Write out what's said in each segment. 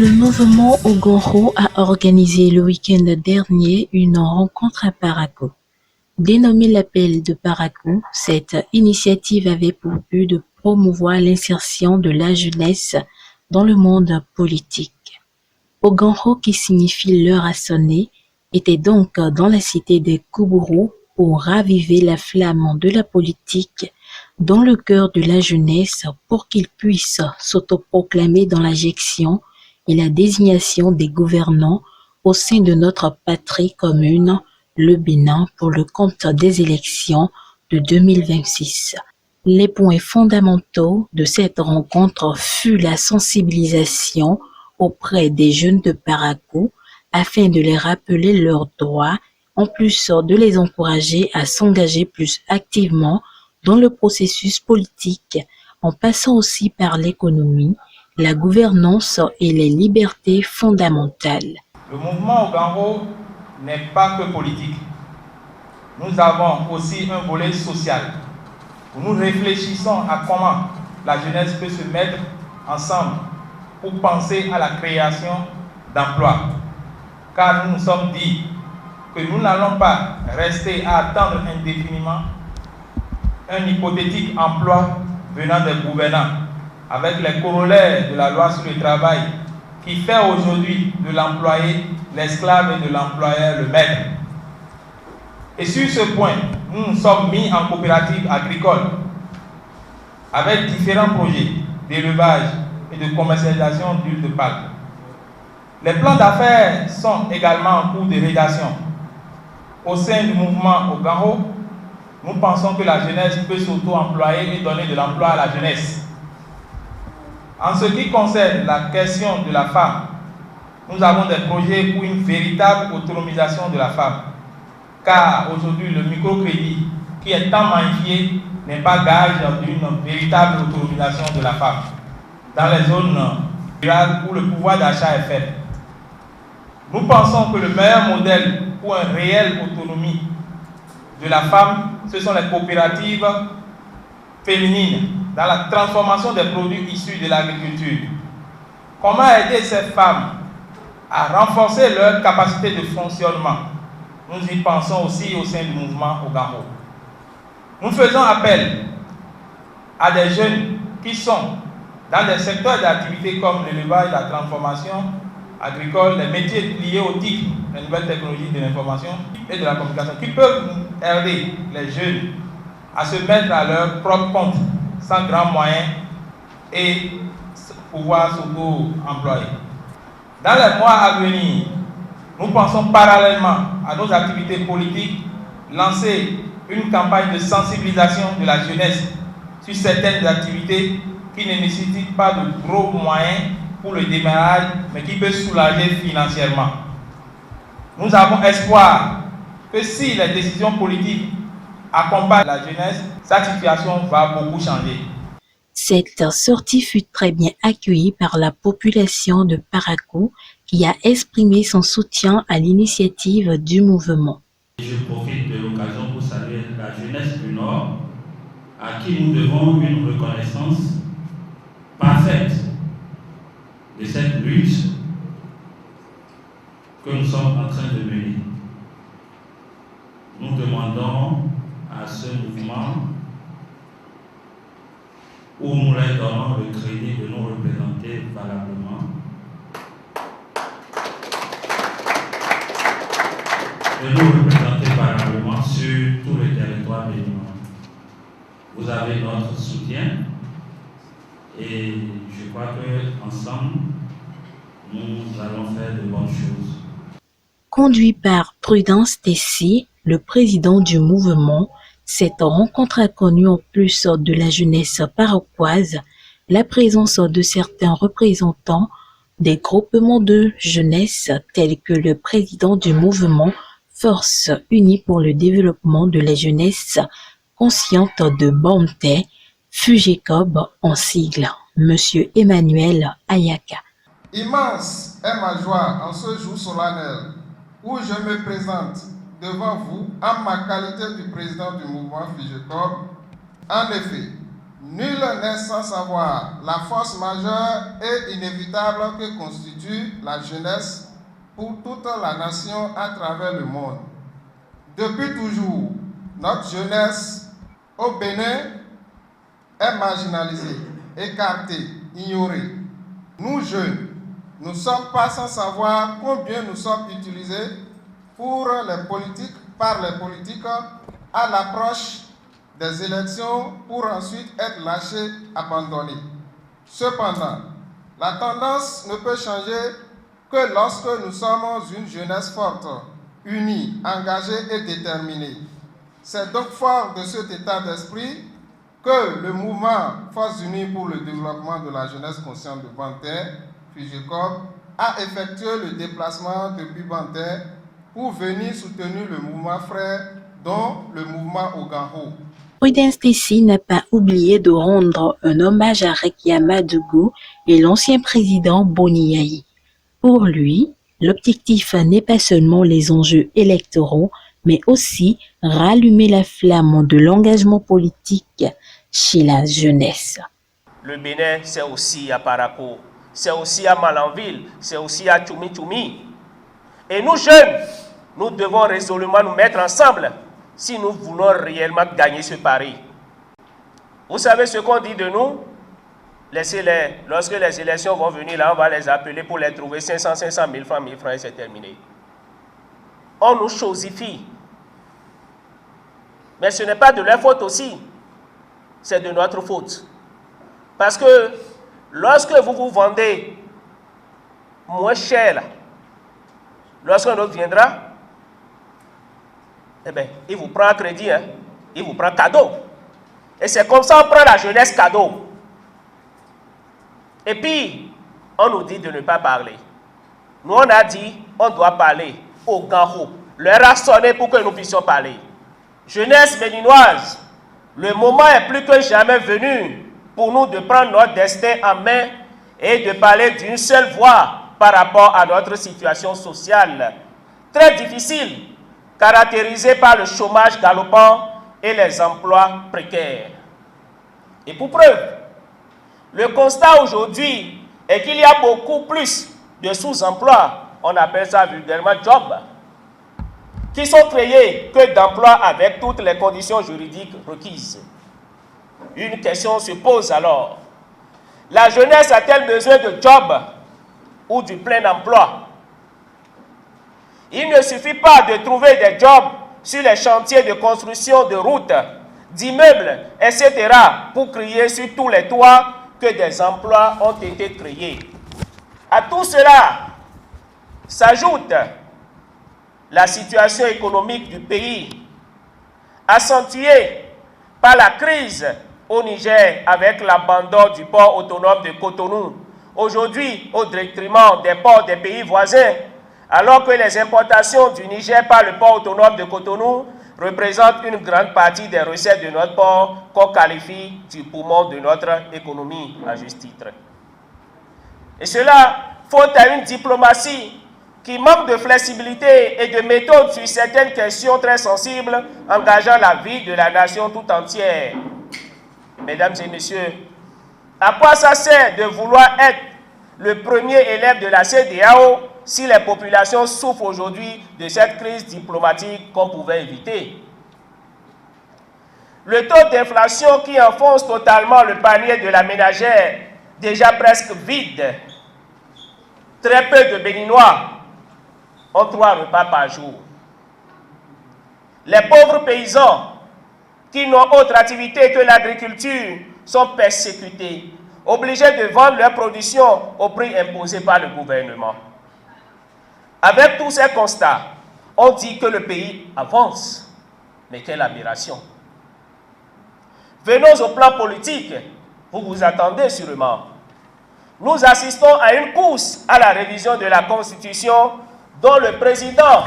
Le mouvement Ogonro a organisé le week-end dernier une rencontre à Parakou. Dénommée l'Appel de Parakou, cette initiative avait pour but de promouvoir l'insertion de la jeunesse dans le monde politique. Ogonro, qui signifie l'heure a sonné, était donc dans la cité des Koubourou pour raviver la flamme de la politique dans le cœur de la jeunesse pour qu'ils puissent s'autoproclamer dans la gestion et la désignation des gouvernants au sein de notre patrie commune, le Bénin, pour le compte des élections de 2026. Les points fondamentaux de cette rencontre fut la sensibilisation auprès des jeunes de Parakou afin de les rappeler leurs droits, en plus de les encourager à s'engager plus activement dans le processus politique, en passant aussi par l'économie, la gouvernance et les libertés fondamentales. Le mouvement Ogonro n'est pas que politique. Nous avons aussi un volet social où nous réfléchissons à comment la jeunesse peut se mettre ensemble pour penser à la création d'emplois. Car nous nous sommes dit que nous n'allons pas rester à attendre indéfiniment un hypothétique emploi venant des gouvernants, avec les corollaires de la loi sur le travail qui fait aujourd'hui de l'employé l'esclave et de l'employeur le maître. Et sur ce point, nous nous sommes mis en coopérative agricole avec différents projets d'élevage et de commercialisation d'huile de palme. Les plans d'affaires sont également en cours de rédaction. Au sein du mouvement Ogonro, nous pensons que la jeunesse peut s'auto-employer et donner de l'emploi à la jeunesse. En ce qui concerne la question de la femme, nous avons des projets pour une véritable autonomisation de la femme. Car aujourd'hui, le microcrédit qui est tant magnifié n'est pas gage d'une véritable autonomisation de la femme. Dans les zones rurales où le pouvoir d'achat est faible, nous pensons que le meilleur modèle pour une réelle autonomie de la femme, ce sont les coopératives féminines dans la transformation des produits issus de l'agriculture. Comment aider ces femmes à renforcer leur capacité de fonctionnement? Nous y pensons aussi au sein du mouvement Ogonro. Nous faisons appel à des jeunes qui sont dans des secteurs d'activité comme l'élevage, la transformation agricole, les métiers liés aux TIC, les nouvelles technologies de l'information et de la communication, qui peuvent aider les jeunes à se mettre à leur propre compte sans grands moyens et pouvoir s'auto-employer. Dans les mois à venir, nous pensons parallèlement à nos activités politiques lancer une campagne de sensibilisation de la jeunesse sur certaines activités qui ne nécessitent pas de gros moyens pour le démarrage, mais qui peuvent soulager financièrement. Nous avons espoir que si les décisions politiques accompagnent la jeunesse, cette situation va beaucoup changer. Cette sortie fut très bien accueillie par la population de Parakou qui a exprimé son soutien à l'initiative du mouvement. Je profite de l'occasion pour saluer la jeunesse du Nord à qui nous devons une reconnaissance parfaite de cette lutte que nous sommes en train de mener. Nous demandons à ce mouvement où nous leur donnons le crédit de nous représenter valablement, sur tout le territoire béninois. Vous avez notre soutien et je crois qu'ensemble, nous allons faire de bonnes choses. Conduit par Prudence Tessie, le président du mouvement, cette rencontre a connu en plus de la jeunesse paroquoise la présence de certains représentants des groupements de jeunesse tels que le président du mouvement Force Unie pour le développement de la jeunesse consciente de Bonté, FUGECOB en sigle, Monsieur Emmanuel Ayaka. Immense est ma joie en ce jour solennel où je me présente devant vous en ma qualité du président du mouvement FUGECOB. En effet, Nul n'est sans savoir la force majeure et inévitable que constitue la jeunesse pour toute la nation à travers le monde. Depuis toujours, notre jeunesse au Bénin est marginalisée, écartée, ignorée. Nous jeunes, nous ne sommes pas sans savoir combien nous sommes utilisés par les politiques à l'approche des élections pour ensuite être lâchés, abandonnés. Cependant, la tendance ne peut changer que lorsque nous sommes une jeunesse forte, unie, engagée et déterminée. C'est donc fort de cet état d'esprit que le mouvement Forces Unies pour le développement de la jeunesse consciente de Banter, FIGECOB, a effectué le déplacement depuis Banter pour venir soutenir le mouvement frère, dont le mouvement Oganho. Prudence Tessie n'a pas oublié de rendre un hommage à Rekia Madougou et l'ancien président Boni Yayi. Pour lui, l'objectif n'est pas seulement les enjeux électoraux, mais aussi rallumer la flamme de l'engagement politique chez la jeunesse. Le Bénin, c'est aussi à Parakou, c'est aussi à Malanville, c'est aussi à Tchoumi. Et nous jeunes, nous devons résolument nous mettre ensemble si nous voulons réellement gagner ce pari. Vous savez ce qu'on dit de nous? Lorsque les élections vont venir, là, on va les appeler pour les trouver 500 000 francs, 1000 francs et c'est terminé. On nous chosifie. Mais ce n'est pas de leur faute aussi, c'est de notre faute. Parce que lorsque vous vous vendez moins cher, lorsqu'un autre viendra, eh bien, il vous prend un crédit, hein? Il vous prend cadeau. Et c'est comme ça qu'on prend la jeunesse cadeau. Et puis, on nous dit de ne pas parler. Nous, on a dit, on doit parler au Ganho. L'heure a sonné pour que nous puissions parler. Jeunesse béninoise, le moment est plus que jamais venu pour nous de prendre notre destin en main et de parler d'une seule voix par rapport à notre situation sociale très difficile, caractérisée par le chômage galopant et les emplois précaires. Et pour preuve, le constat aujourd'hui est qu'il y a beaucoup plus de sous-emplois, on appelle ça vulgairement job, qui sont créés que d'emplois avec toutes les conditions juridiques requises. Une question se pose alors. La jeunesse a-t-elle besoin de job ou du plein emploi? Il ne suffit pas de trouver des jobs sur les chantiers de construction de routes, d'immeubles, etc. pour crier sur tous les toits que des emplois ont été créés. À tout cela s'ajoute la situation économique du pays, accentuée par la crise au Niger avec l'abandon du port autonome de Cotonou, aujourd'hui au détriment des ports des pays voisins, alors que les importations du Niger par le port autonome de Cotonou représentent une grande partie des recettes de notre port qu'on qualifie du poumon de notre économie à juste titre. Et cela faute à une diplomatie qui manque de flexibilité et de méthode sur certaines questions très sensibles engageant la vie de la nation tout entière. Mesdames et messieurs, à quoi ça sert de vouloir être le premier élève de la CEDEAO si les populations souffrent aujourd'hui de cette crise diplomatique qu'on pouvait éviter? Le taux d'inflation qui enfonce totalement le panier de la ménagère, déjà presque vide. Très peu de Béninois ont 3 repas par jour. Les pauvres paysans qui n'ont autre activité que l'agriculture sont persécutés, obligés de vendre leur production au prix imposé par le gouvernement. Avec tous ces constats, on dit que le pays avance. Mais quelle aberration! Venons au plan politique. Vous vous attendez sûrement. Nous assistons à une course à la révision de la Constitution dont le président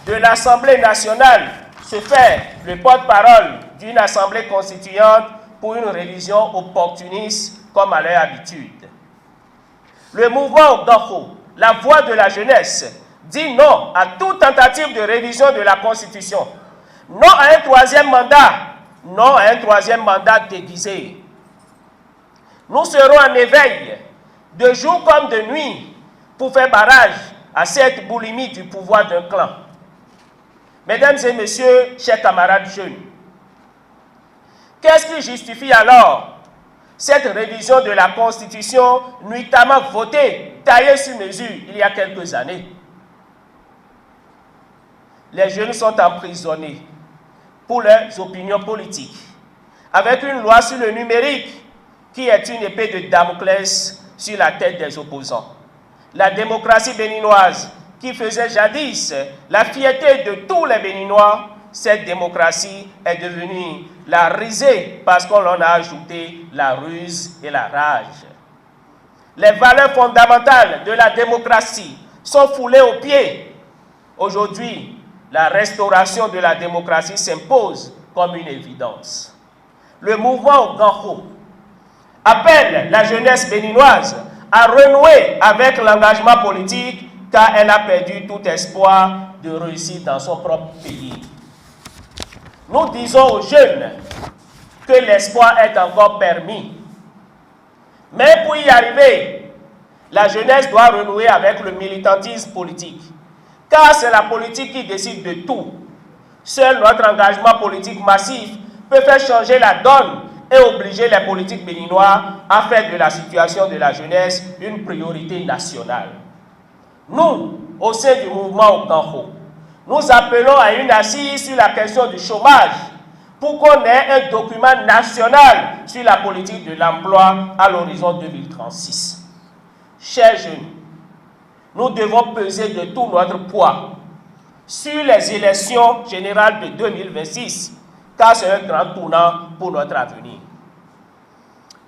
de l'Assemblée nationale se fait le porte-parole d'une Assemblée constituante pour une révision opportuniste comme à leur habitude. Le mouvement Oganho, la voix de la jeunesse, dit non à toute tentative de révision de la Constitution, non à un troisième mandat, non à un troisième mandat déguisé. nous serons en éveil, de jour comme de nuit, pour faire barrage à cette boulimie du pouvoir d'un clan. Mesdames et messieurs, chers camarades jeunes, qu'est-ce qui justifie alors cette révision de la Constitution nuitamment votée, taillée sur mesure il y a quelques années? Les jeunes sont emprisonnés pour leurs opinions politiques, avec une loi sur le numérique qui est une épée de Damoclès sur la tête des opposants. La démocratie béninoise, qui faisait jadis la fierté de tous les Béninois, cette démocratie est devenue la risée parce qu'on en a ajouté la ruse et la rage. Les valeurs fondamentales de la démocratie sont foulées aux pieds. Aujourd'hui, la restauration de la démocratie s'impose comme une évidence. Le mouvement Oganho appelle la jeunesse béninoise à renouer avec l'engagement politique car elle a perdu tout espoir de réussir dans son propre pays. Nous disons aux jeunes que l'espoir est encore permis. Mais pour y arriver, la jeunesse doit renouer avec le militantisme politique. Car c'est la politique qui décide de tout. Seul notre engagement politique massif peut faire changer la donne et obliger les politiques béninois à faire de la situation de la jeunesse une priorité nationale. Nous, au sein du mouvement Oganho, nous appelons à une assise sur la question du chômage pour qu'on ait un document national sur la politique de l'emploi à l'horizon 2036. Chers jeunes, nous devons peser de tout notre poids sur les élections générales de 2026, car c'est un grand tournant pour notre avenir.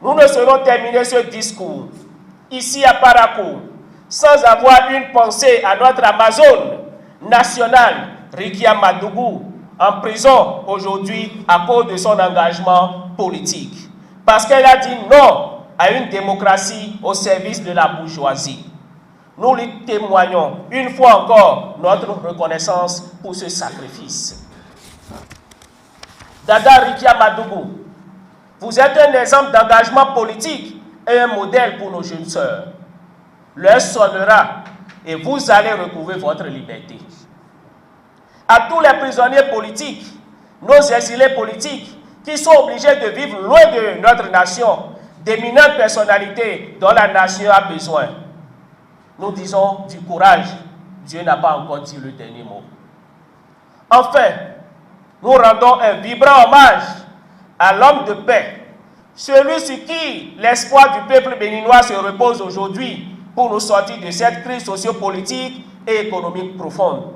Nous ne saurons terminer ce discours ici à Parakou sans avoir une pensée à notre Amazone nationale, Rikia Madougou, en prison aujourd'hui à cause de son engagement politique. Parce qu'elle a dit non à une démocratie au service de la bourgeoisie. Nous lui témoignons une fois encore notre reconnaissance pour ce sacrifice. Dada Rikia Madougou, vous êtes un exemple d'engagement politique et un modèle pour nos jeunes sœurs. L'heure sonnera et vous allez recouvrer votre liberté. À tous les prisonniers politiques, nos exilés politiques, qui sont obligés de vivre loin de notre nation, d'éminentes personnalités dont la nation a besoin, nous disons du courage. Dieu n'a pas encore dit le dernier mot. Enfin, nous rendons un vibrant hommage à l'homme de paix, celui sur qui l'espoir du peuple béninois se repose aujourd'hui pour nous sortir de cette crise sociopolitique et économique profonde.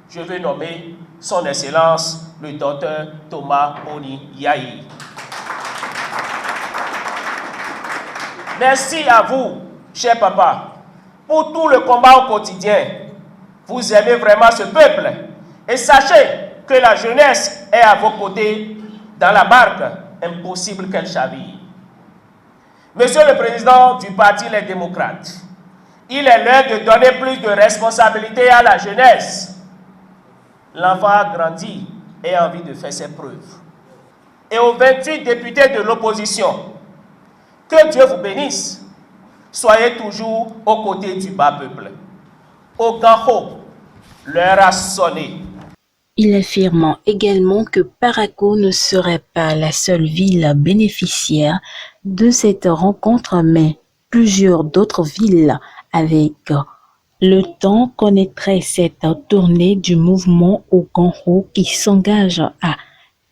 Je veux nommer son Excellence, le docteur Thomas Boni Yahi. Merci à vous, cher papa, pour tout le combat au quotidien. Vous aimez vraiment ce peuple et sachez que la jeunesse est à vos côtés dans la barque, impossible qu'elle chavire. Monsieur le Président du Parti Les Démocrates, il est l'heure de donner plus de responsabilité à la jeunesse. L'enfant a grandi et a envie de faire ses preuves. Et aux 28 députés de l'opposition, que Dieu vous bénisse. Soyez toujours aux côtés du bas peuple. Oganho, l'heure a sonné. Il affirme également que Parakou ne serait pas la seule ville bénéficiaire de cette rencontre, mais plusieurs d'autres villes avec le temps connaîtraient cette tournée du mouvement Oganho qui s'engage à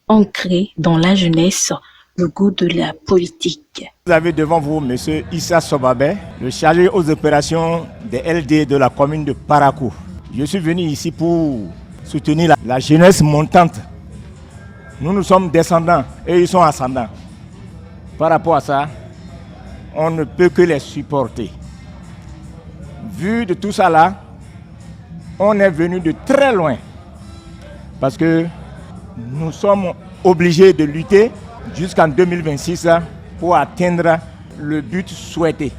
ancrer dans la jeunesse le goût de la politique. Vous avez devant vous M. Issa Sobabé, le chargé aux opérations des LD de la commune de Parakou. Je suis venu ici pour soutenir la jeunesse montante. Nous sommes descendants et ils sont ascendants. Par rapport à ça, on ne peut que les supporter. Vu de tout ça là, on est venu de très loin parce que nous sommes obligés de lutter jusqu'en 2026 pour atteindre le but souhaité.